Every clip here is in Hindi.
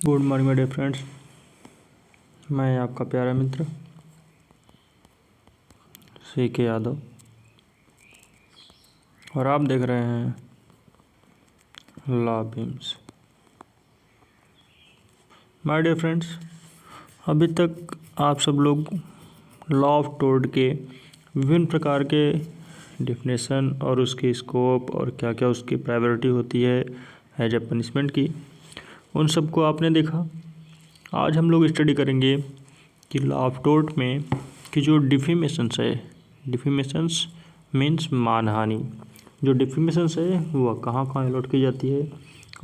Good morning my dear friends, मैं आपका प्यारा मित्र CK यादव और आप देख रहे हैं law beams. My dear friends, अभी तक आप सब लोग लॉ ऑफ टोर्ट के विभिन्न प्रकार के डिफिनेशन और उसकी स्कोप और क्या क्या उसकी प्रायोरिटी होती है एज ए पनिशमेंट की, उन सबको आपने देखा। आज हम लोग स्टडी करेंगे कि लॉ ऑफ टोर्ट में कि जो डिफेमेशंस है, डिफेमेशंस मीन्स मानहानि, जो डिफेमेशंस है वह कहाँ कहाँ अलॉट की जाती है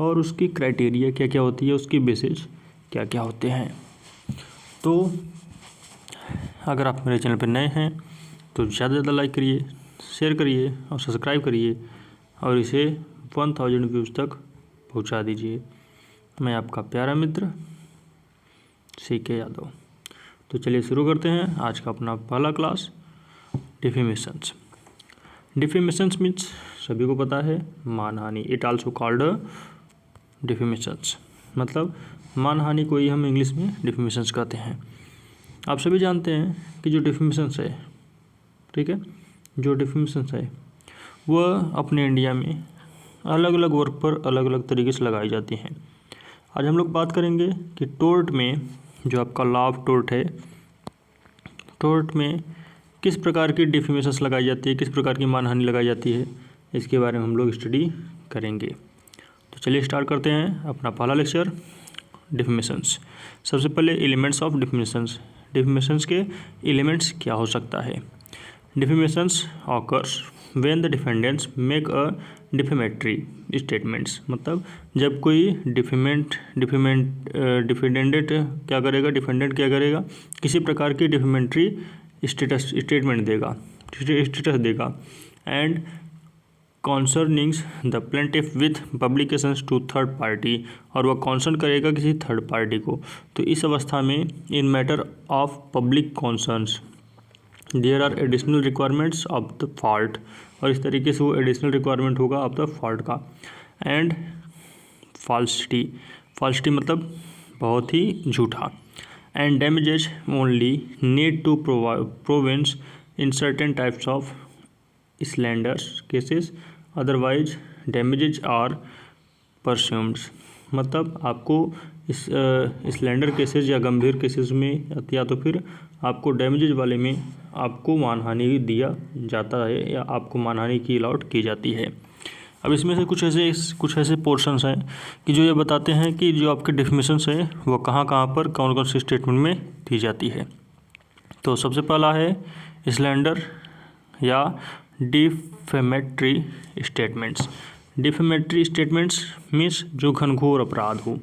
और उसकी क्राइटेरिया क्या क्या होती है, उसकी बेसिस क्या क्या होते हैं। तो अगर आप मेरे चैनल पर नए हैं तो ज़्यादा से ज़्यादा लाइक करिए, शेयर करिए और सब्सक्राइब करिए और इसे 1000 व्यूज़ तक पहुंचा दीजिए। मैं आपका प्यारा मित्र CK यादव। तो चलिए शुरू करते हैं आज का अपना पहला क्लास, डिफेमेशंस। डिफेमेशंस मीन्स सभी को पता है मानहानि, इट आल्सो कॉल्ड डिफेमेशंस, मतलब मानहानि को ही हम इंग्लिश में डिफेमेशंस कहते हैं। आप सभी जानते हैं कि जो डिफेमेशंस है, ठीक है, जो डिफेमेशंस है वह अपने इंडिया में अलग अलग वर्ग पर अलग अलग तरीके से लगाई जाती हैं। आज हम लोग बात करेंगे कि टोर्ट में जो आपका लॉ ऑफ टोर्ट है, टोर्ट में किस प्रकार की डिफेमेशंस लगाई जाती है, किस प्रकार की मानहानि लगाई जाती है, इसके बारे में हम लोग स्टडी करेंगे। तो चलिए स्टार्ट करते हैं अपना पहला लेक्चर, डिफेमेशंस। सबसे पहले एलिमेंट्स ऑफ डिफेमेशंस। डिफेमेशंस के एलिमेंट्स क्या हो सकता है। Defamations occurs when the defendants make a defamatory statements, मतलब जब कोई डिफेंडेंट क्या करेगा, किसी प्रकार की डिफेमेटरी स्टेटमेंट देगा, स्टेटस देगा, and concernings the plaintiff with publications to third party, और वह कॉन्सर्न करेगा किसी थर्ड पार्टी को। तो इस अवस्था में in matter of public concerns there are additional requirements of the fault, और इस तरीके से वो एडिशनल रिक्वायरमेंट होगा ऑफ द फॉल्ट का। एंड फॉल्सिटी, फॉल्सिटी मतलब बहुत ही झूठा। And damages only need to provens in certain types of slanders cases, otherwise damages are presumeds, मतलब आपको इस स्लैंडर केसेस या गंभीर केसेस में या तो फिर आपको डैमेजेज वाले में आपको मानहानि दिया जाता है या आपको मानहानि की अलॉट की जाती है। अब इसमें से कुछ ऐसे पोर्शंस हैं कि जो ये बताते हैं कि जो आपके डिफेमेशंस है वो कहाँ कहाँ पर कौन कौन से स्टेटमेंट में दी जाती है। तो सबसे पहला है स्लैंडर या defamatory statements. Defamatory statements means जो घनघोर अपराध हो,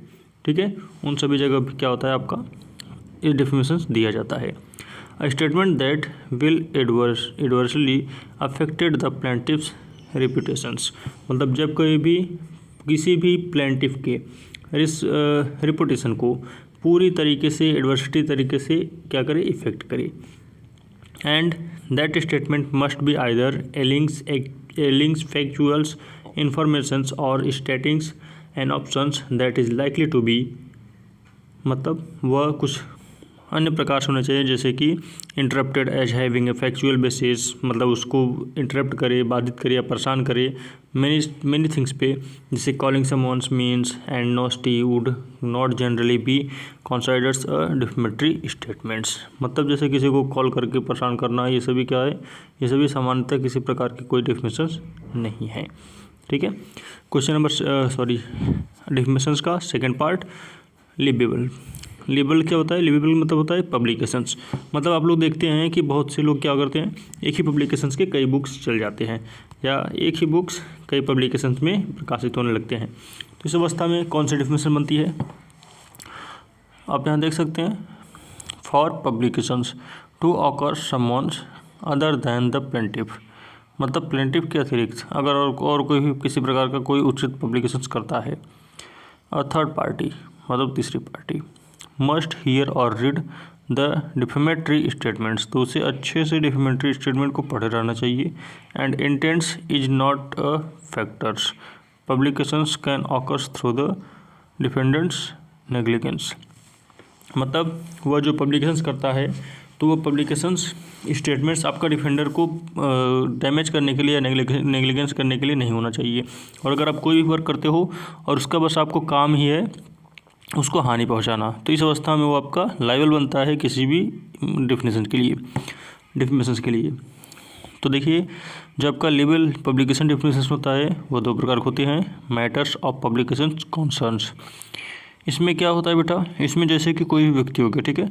ठीक है, उन सभी जगह पर क्या होता है आपका ये डिफेमेशंस दिया जाता है। A statement that will adversely affected the plaintiffs reputations, मतलब जब कोई भी किसी भी प्लेंटिफ के रेपुटेशन को पूरी तरीके से एडवर्सिटी तरीके से क्या करे, इफेक्ट करे। And that statement must be either allegings factuals informations or statings an options that is likely to be, मतलब वह कुछ अन्य प्रकार से होना चाहिए, जैसे कि interpreted as having a factual basis, मतलब उसको इंटरप्ट करे, बाधित करे या परेशान करे मेनी थिंग्स पे, जैसे calling someone's means and nasty would not generally be considers a defamatory statements, मतलब जैसे किसी को कॉल करके परेशान करना, ये सभी क्या है, ये सभी सामान्यतः किसी प्रकार की कोई डिफेमेशंस नहीं है, ठीक है। क्वेश्चन नंबर डिफेमेशंस का सेकेंड पार्ट, लिबेबल। लिबेबल क्या होता है, लिबेबल मतलब होता है पब्लिकेशंस, मतलब आप लोग देखते हैं कि बहुत से लोग क्या करते हैं, एक ही पब्लिकेशंस के कई बुक्स चल जाते हैं या एक ही बुक्स कई पब्लिकेशंस में प्रकाशित होने लगते हैं। तो इस अवस्था में कौन सी डिफिनेशन बनती है, आप यहाँ देख सकते हैं, for publications to occur someone's other than the plaintiff, मतलब प्लेंटिफ के अतिरिक्त अगर और कोई भी किसी प्रकार का कोई उचित पब्लिकेशंस करता है। अ थर्ड पार्टी मतलब तीसरी पार्टी मस्ट हियर और रीड द डिफेमेटरी स्टेटमेंट्स, तो उसे अच्छे से डिफेमेटरी स्टेटमेंट को पढ़े रहना चाहिए। And intends is not a factors, publications can occurs through the defendants negligence, मतलब वह जो पब्लिकेशंस करता है तो वह पब्लिकेशंस स्टेटमेंट्स आपका डिफेंडर को डैमेज करने के लिए या नेग्लिजेंस करने के लिए नहीं होना चाहिए। और अगर आप कोई भी वर्क करते हो और उसका बस आपको काम ही है उसको हानि पहुंचाना, तो इस अवस्था में वो आपका लायबल बनता है किसी भी डिफिनेशन के लिए। तो देखिए, जो आपका लीगल पब्लिकेशन डिफिनेशन होता है वो दो प्रकार के होते हैं, मैटर्स ऑफ पब्लिकेशन कॉन्सर्न्स। इसमें क्या होता है बेटा, इसमें जैसे कि कोई भी व्यक्ति हो गया, ठीक है,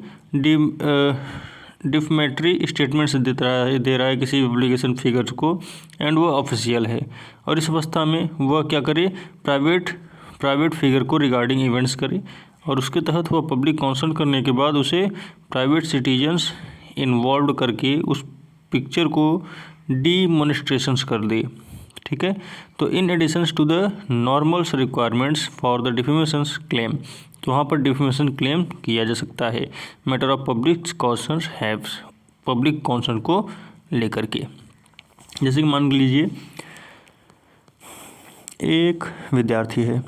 डिफमेटरी स्टेटमेंट्स दे रहा है किसी पब्लिकेशन फिगर्स को एंड वो ऑफिशियल है, और इस अवस्था में वह क्या करे, प्राइवेट फिगर को रिगार्डिंग इवेंट्स करे, और उसके तहत वह पब्लिक कॉन्सर्न करने के बाद उसे प्राइवेट सिटीजन्स इन्वॉल्व करके उस पिक्चर को डीमोनेस्ट्रेशंस कर दे, ठीक है। तो in additions to the normals requirements for the defamations claim, तो वहाँ पर डिफेमेशन क्लेम किया जा सकता है matter of public concern haves, public concern को लेकर के। जैसे कि मान लीजिए एक विद्यार्थी है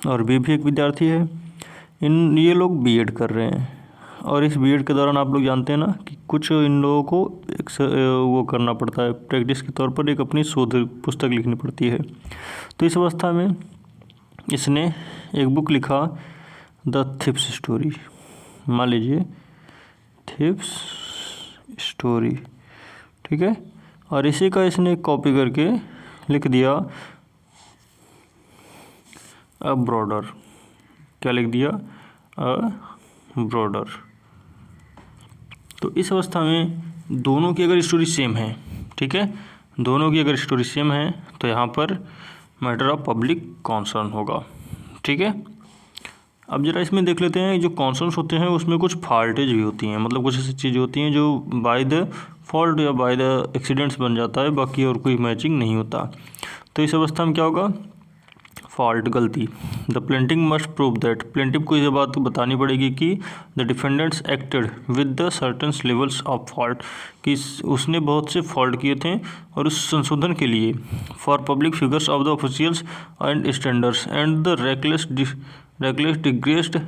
और बी भी एक विद्यार्थी है, ये लोग बीएड कर रहे हैं, और इस बीएड के दौरान आप लोग जानते हैं ना कि कुछ इन लोगों को एक वो करना पड़ता है, प्रैक्टिस के तौर पर एक अपनी शोध पुस्तक लिखनी पड़ती है। तो इस अवस्था में इसने एक बुक लिखा, द थिप्स स्टोरी, मान लीजिए थिप्स स्टोरी, ठीक है, और इसी का इसने कॉपी करके लिख दिया अ ब्रॉडर, क्या लिख दिया, अ ब्रॉडर। तो इस अवस्था में दोनों की अगर स्टोरी सेम है, ठीक है, दोनों की अगर स्टोरी सेम है तो यहाँ पर मैटर ऑफ पब्लिक कॉन्सर्न होगा, ठीक है। अब जरा इसमें देख लेते हैं, जो कॉन्सर्न्स होते हैं उसमें कुछ फॉल्टेज भी होती हैं, मतलब कुछ ऐसी चीज़ें होती हैं जो बाय द फॉल्ट या बाय द एक्सीडेंट्स बन जाता है, बाकी और कोई मैचिंग नहीं होता। तो इस अवस्था में क्या होगा, फॉल्ट, गलती। The plaintiff must prove that, plaintiff को यह बात बतानी पड़ेगी कि the defendants acted with the certain levels of fault, कि उसने बहुत से फॉल्ट किए थे और उस संशोधन के लिए for public figures of the officials and standards and the reckless digressed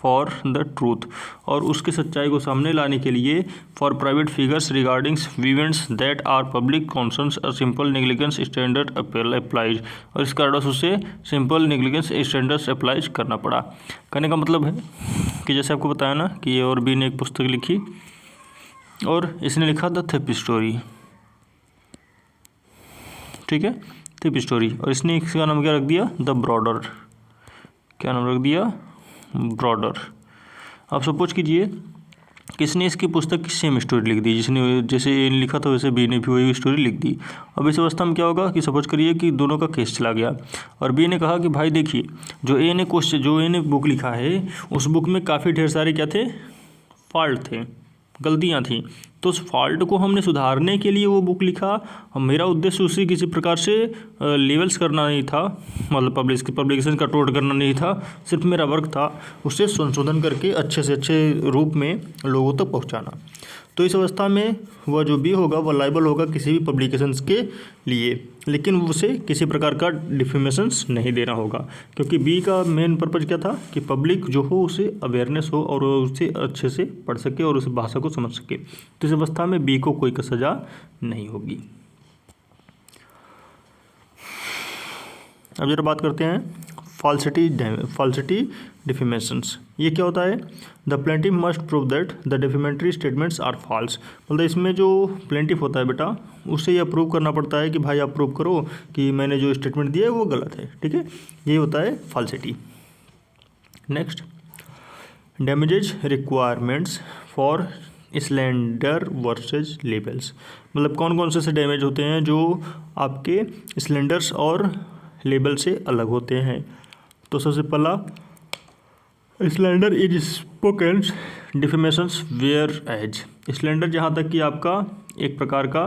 for the truth, और उसकी सच्चाई को सामने लाने के लिए for private figures regarding events that are public concerns a simple negligence standard applies, और इस कारण उसे सिंपल नेग्लिजेंस स्टैंडर्ड्स अप्लाइज करना पड़ा। कहने का मतलब है कि जैसे आपको बताया ना कि ए और बी ने एक पुस्तक लिखी और इसने लिखा द थिप स्टोरी, ठीक है, थिप स्टोरी, और इसने इसका नाम क्या रख दिया, द ब्रॉडर, क्या नाम रख दिया, ब्रॉडर। आप सपोज कीजिए किसने इसकी पुस्तक की सेम स्टोरी लिख दी, जिसने जैसे ए ने लिखा था वैसे बी ने भी वही स्टोरी लिख दी। अब इस अवस्था में क्या होगा कि सपोज करिए कि दोनों का केस चला गया और बी ने कहा कि भाई देखिए जो ए ने बुक लिखा है उस बुक में काफ़ी ढेर सारे क्या थे, फॉल्ट थे, गलतियाँ थी, तो उस फॉल्ट को हमने सुधारने के लिए वो बुक लिखा। मेरा उद्देश्य उसे किसी प्रकार से लेवल्स करना नहीं था, मतलब पब्लिकेशन का टोट करना नहीं था, सिर्फ मेरा वर्क था उसे संशोधन करके अच्छे से अच्छे रूप में लोगों तक पहुंचाना। तो इस अवस्था में वह जो भी होगा वह लायबल होगा किसी भी पब्लिकेशंस के लिए, लेकिन उसे किसी प्रकार का डिफेमेशंस नहीं देना होगा, क्योंकि बी का मेन पर्पज़ क्या था कि पब्लिक जो हो उसे अवेयरनेस हो और उसे अच्छे से पढ़ सके और उस भाषा को समझ सके। तो इस अवस्था में बी को कोई सजा नहीं होगी। अब जरा बात करते हैं फॉल्सिटी डिफेमेशंस। ये क्या होता है, the plaintiff must prove that the defamatory statements are false, मतलब इसमें जो प्लेंटिव होता है बेटा उससे यह प्रूव करना पड़ता है कि भाई आप प्रूव करो कि मैंने जो स्टेटमेंट दिया है वो गलत है, ठीक है, ये होता है falsity. Next, damages requirements for slender versus labels, मतलब कौन कौन से डैमेज होते हैं जो आपके स्लेंडर्स और लेबल से अलग होते हैं। तो सबसे पहला, slander is spoken defamations whereas, slander जहाँ तक कि आपका एक प्रकार का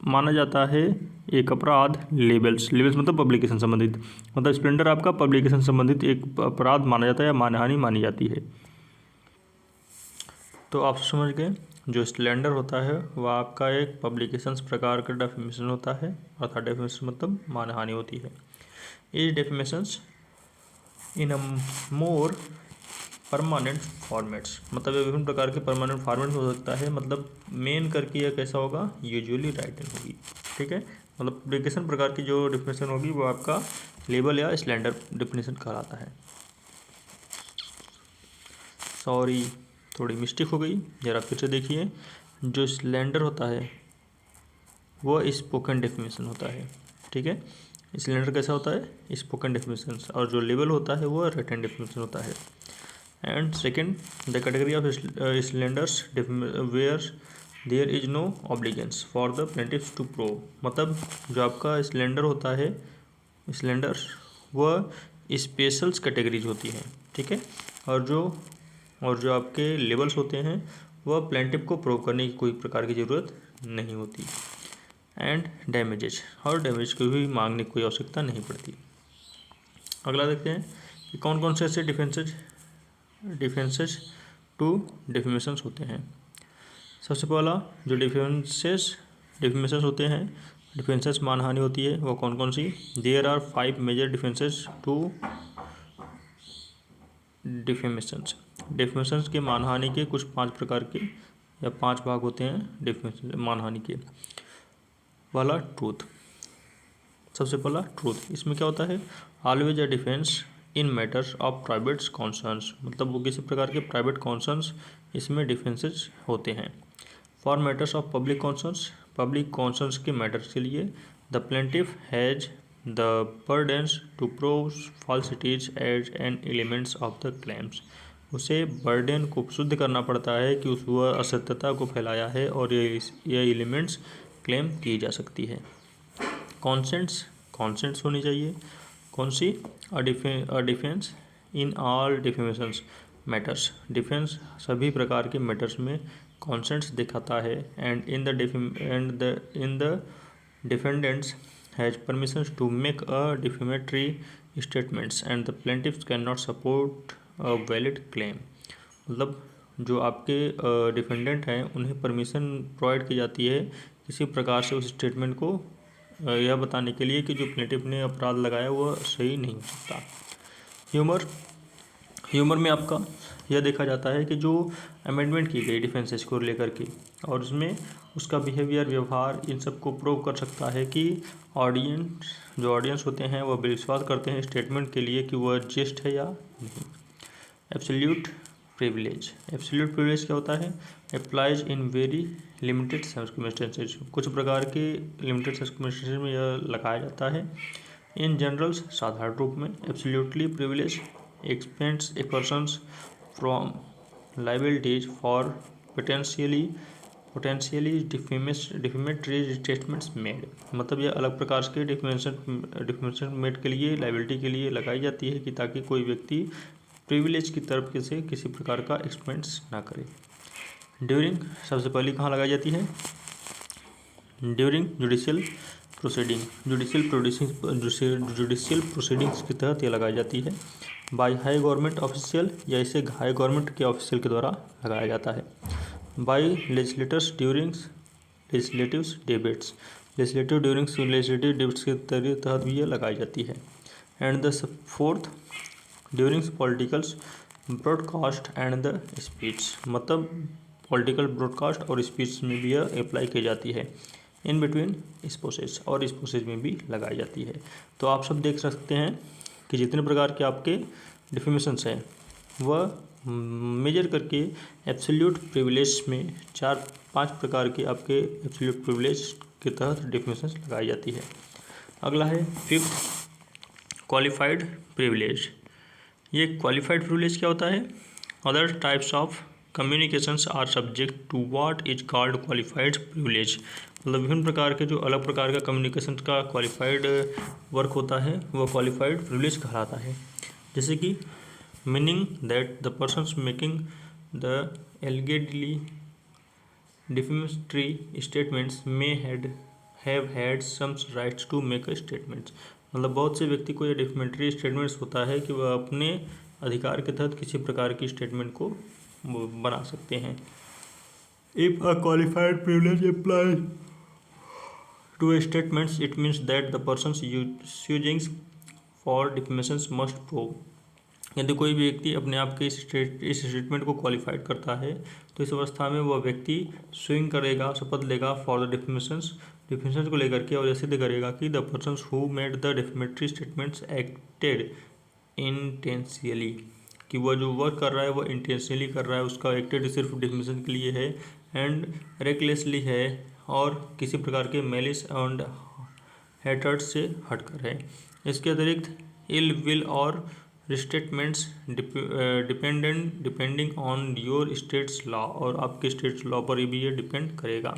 माना जाता है एक अपराध, लेबल्स मतलब पब्लिकेशन संबंधित, मतलब स्लेंडर आपका पब्लिकेशन संबंधित एक अपराध माना जाता है या मानहानि मानी जाती है। तो आप समझ गए, जो स्लेंडर होता है वह आपका एक पब्लिकेशंस प्रकार का डेफिनेशन होता है, अर्थात डेफिनेशन मतलब मानहानि होती है। इस डेफिनेशंस इन अ मोर परमानेंट फॉर्मेट्स, मतलब ये विभिन्न प्रकार के परमानेंट फॉर्मेट हो सकता है, मतलब मेन करके यह कैसा होगा, यूजुअली राइटिंग होगी, ठीक है। मतलब पब्लिकेशन प्रकार की जो डिफिनेशन होगी वो आपका लेबल या स्लैंडर डिफिनेशन कहलाता है। सॉरी, थोड़ी मिस्टेक हो गई, जरा फिर से देखिए। जो स्लैंडर होता है वो स्पोकन डेफिनेशन होता है, ठीक है। स्लैंडर कैसा होता है, स्पोकन डेफिनेशन, और जो लेबल होता है वो रिटन डेफिनेशन होता है। And second, the category of slanders where there is no obligance for the plaintiffs to prove, मतलब जो आपका स्लैंडर होता है, स्लैंडर वह स्पेशल्स कैटेगरीज होती हैं, ठीक है। और जो आपके लेबल्स होते हैं वह प्लेंटिफ को प्रूव करने की कोई प्रकार की ज़रूरत नहीं होती। एंड डैमेजेज, और डैमेज की भी मांगने की कोई आवश्यकता नहीं पड़ती। अगला देखते हैं कि कौन कौन से ऐसे डिफेंसेस टू डिफेमेशंस होते हैं। सबसे पहला जो डिफेमेशंस होते हैं, डिफेंसेस मानहानि होती है, वो कौन कौन सी, there are 5 major defences to defamations. Defamations के मानहानि के कुछ 5 प्रकार के या 5 भाग होते हैं डिफेमेशन मानहानि के। पहला ट्रूथ, सबसे पहला ट्रूथ, इसमें क्या होता है, always a defence in matters of private concerns, मतलब वो किसी प्रकार के प्राइवेट कॉन्सर्न्स इसमें डिफेंसेस होते हैं। For matters of public concerns के मैटर्स के लिए the plaintiff has the burdens to prove falsities as an elements of the claims, उसे बर्डन को शुद्ध करना पड़ता है कि उस वह असत्यता को फैलाया है और ये एलिमेंट्स क्लेम की जा सकती है। कॉन्सेंट्स होनी चाहिए, कौन सी, a defence in all defamations matters, defence सभी प्रकार के मैटर्स में कॉन्सेंट्स दिखाता है। And in the defendants has permission to make a defamatory statements and the plaintiffs can not support a valid claim, मतलब जो आपके डिफेंडेंट हैं उन्हें परमिशन प्रोवाइड की जाती है किसी प्रकार से उस स्टेटमेंट को यह बताने के लिए कि जो प्लेंटिफ ने अपराध लगाया वह सही नहीं हो सकता। ह्यूमर में आपका यह देखा जाता है कि जो अमेंडमेंट की गई डिफेंसेस को लेकर के, और उसमें उसका बिहेवियर, व्यवहार, इन सब को प्रूव कर सकता है कि ऑडियंस होते हैं वह विश्वास करते हैं स्टेटमेंट के लिए कि वह जस्ट है या नहीं। एब्सोल्यूट प्रिविलेज क्या होता है, applies in very limited circumstances, कुछ प्रकार के लिमिटेड सर्कमस्टेंसेज में यह लगाया जाता है। इन जनरल, साधारण रूप में, absolutely privilege expends A persons from liabilities for potentially defamatory statements made, मतलब यह अलग प्रकार के डिफेमेशन मेड के लिए, लाइबिलिटी के लिए लगाई जाती है कि ताकि कोई व्यक्ति प्रिविलेज की तरफ से किसी प्रकार का एक्सपेंस ना करे। ड्यूरिंग सबसे पहले कहाँ लगाई जाती है, ड्यूरिंग जुडिशियल प्रोसीडिंग्स के तहत यह लगाई जाती है। बाय हाई गवर्नमेंट ऑफिशियल, या इसे हाई गवर्नमेंट के ऑफिशियल के द्वारा लगाया जाता है। By legislators during legislative debates, legislative debates के तहत भी यह लगाई जाती है। And the fourth, during politicals broadcast and the speech, मतलब पॉलिटिकल ब्रॉडकास्ट और स्पीच में भी यह अप्लाई की जाती है। इन बिटवीन स्पोसेस, और स्पोसेस में भी लगाई जाती है। तो आप सब देख सकते हैं कि जितने प्रकार के आपके डिफेमेशंस हैं वह मेजर करके एब्सोल्यूट प्रिविलेज में 4-5 प्रकार के आपके एब्सोल्यूट प्रिविलेज के तहत डिफेमेशंस लगाई जाती है। अगला है फिफ्थ, क्वालिफाइड प्रिविलेज। ये क्वालिफाइड प्रिविलेज क्या होता है, other types of communications are subject to what is called qualified privilege, मतलब विभिन्न प्रकार के जो अलग प्रकार का कम्युनिकेशन का क्वालिफाइड वर्क होता है वह क्वालिफाइड प्रिविलेज कहलाता है। जैसे कि meaning that the persons making the allegedly defamatory statements may have had some rights to make a statements, मतलब बहुत से व्यक्ति को यह डिफेमेटरी स्टेटमेंट्स होता है कि वह अपने अधिकार के तहत किसी प्रकार की स्टेटमेंट को बना सकते हैं। If a qualified privilege apply to a statements, it means that the persons using for defamations must prove यदि कोई भी व्यक्ति अपने आप के इस स्टेटमेंट को क्वालिफाइड करता है तो इस अवस्था में वह व्यक्ति स्विंग करेगा, शपथ लेगा फॉर द डिफेमेशंस को लेकर के, और यह सिद्ध करेगा कि the persons who made the defamatory statements acted intentionally, कि वह जो वर्क कर रहा है वह इंटेंशनली कर रहा है, उसका एक्टेड सिर्फ डिफेमेशन के लिए है, एंड रेकलेसली है, और किसी प्रकार के मेलिस एंड हेटर्ड से हटकर है। इसके अतिरिक्त ill will or statements depending on your state's law, और आपके स्टेट्स लॉ पर भी ये डिपेंड करेगा।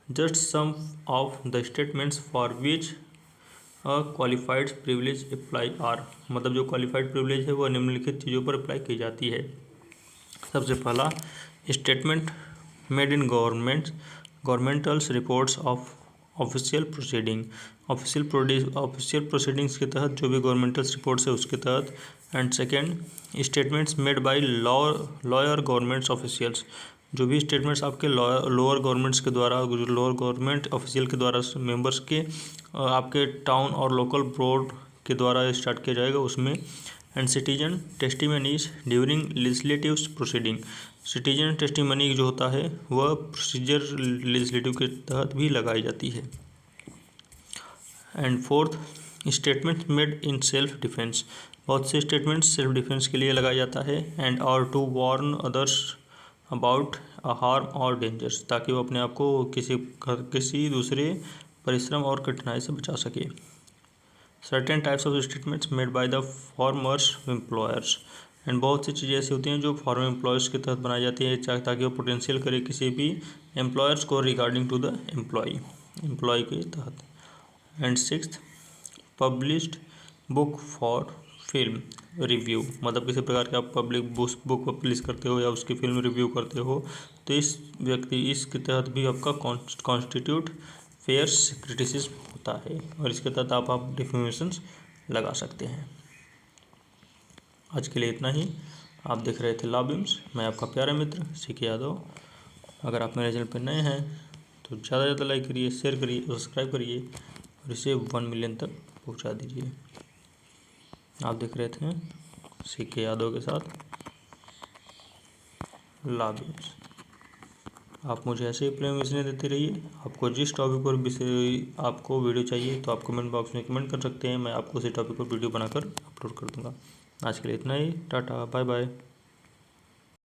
Just some of the statements for which a qualified privilege apply are, मतलब जो क्वालिफाइड प्रिविलेज है वह निम्नलिखित चीज़ों पर अप्लाई की जाती है। सबसे पहला, statement made in governmentals reports of official proceedings के तहत, जो भी गवर्नमेंटल रिपोर्ट्स है उसके तहत। And second, statements made by lawyer governments officials, जो भी स्टेटमेंट्स आपके लोअर गवर्नमेंट्स के द्वारा, लोअर गवर्नमेंट ऑफिशियल के द्वारा, मेंबर्स के आपके टाउन और लोकल बोर्ड के द्वारा स्टार्ट किया जाएगा उसमें। And citizen testimonies during legislative proceeding, citizen testimony जो होता है वह प्रोसीजर लेजिस्लेटिव के तहत भी लगाई जाती है। And fourth, statement made in self defence, बहुत से स्टेटमेंट्स सेल्फ डिफेंस के लिए लगाया जाता है। And or to warn others about a harm or dangers, ताकि वो अपने आप को किसी दूसरे परिश्रम और कठिनाई से बचा सके। Certain types of statements made by the formers employers, and बहुत सी चीज़ें ऐसी होती हैं जो फॉर्मर एम्प्लॉयर्स के तहत बनाई जाती है, ताकि वो पोटेंशियल करे किसी भी एम्प्लॉयर्स को रिगार्डिंग टू द एम्प्लॉय के तहत। And sixth, published book for film review, मतलब किसी प्रकार के आप पब्लिक बुक पब्लिश करते हो या उसकी फिल्म रिव्यू करते हो, तो इसके तहत भी आपका कॉन्स्टिट्यूट फेयर्स क्रिटिसिज्म होता है, और इसके तहत आप डिफेमेशंस लगा सकते हैं। आज के लिए इतना ही। आप देख रहे थे लॉ बीम्स, मैं आपका प्यारा मित्र CK यादव। अगर आप मेरे चैनल पर नए हैं तो ज़्यादा से ज़्यादा लाइक करिए, शेयर करिए, सब्सक्राइब करिए, और इसे 1 मिलियन तक पहुंचा दीजिए। आप देख रहे थे CK यादव के साथ लॉ बीम्स। आप मुझे ऐसे ही प्रेम देते रहिए। आपको जिस टॉपिक पर विषय आपको वीडियो चाहिए तो आप कमेंट बॉक्स में कमेंट कर सकते हैं, मैं आपको उसी टॉपिक पर वीडियो बनाकर अपलोड कर दूंगा। आज के लिए इतना ही, टाटा बाय बाय।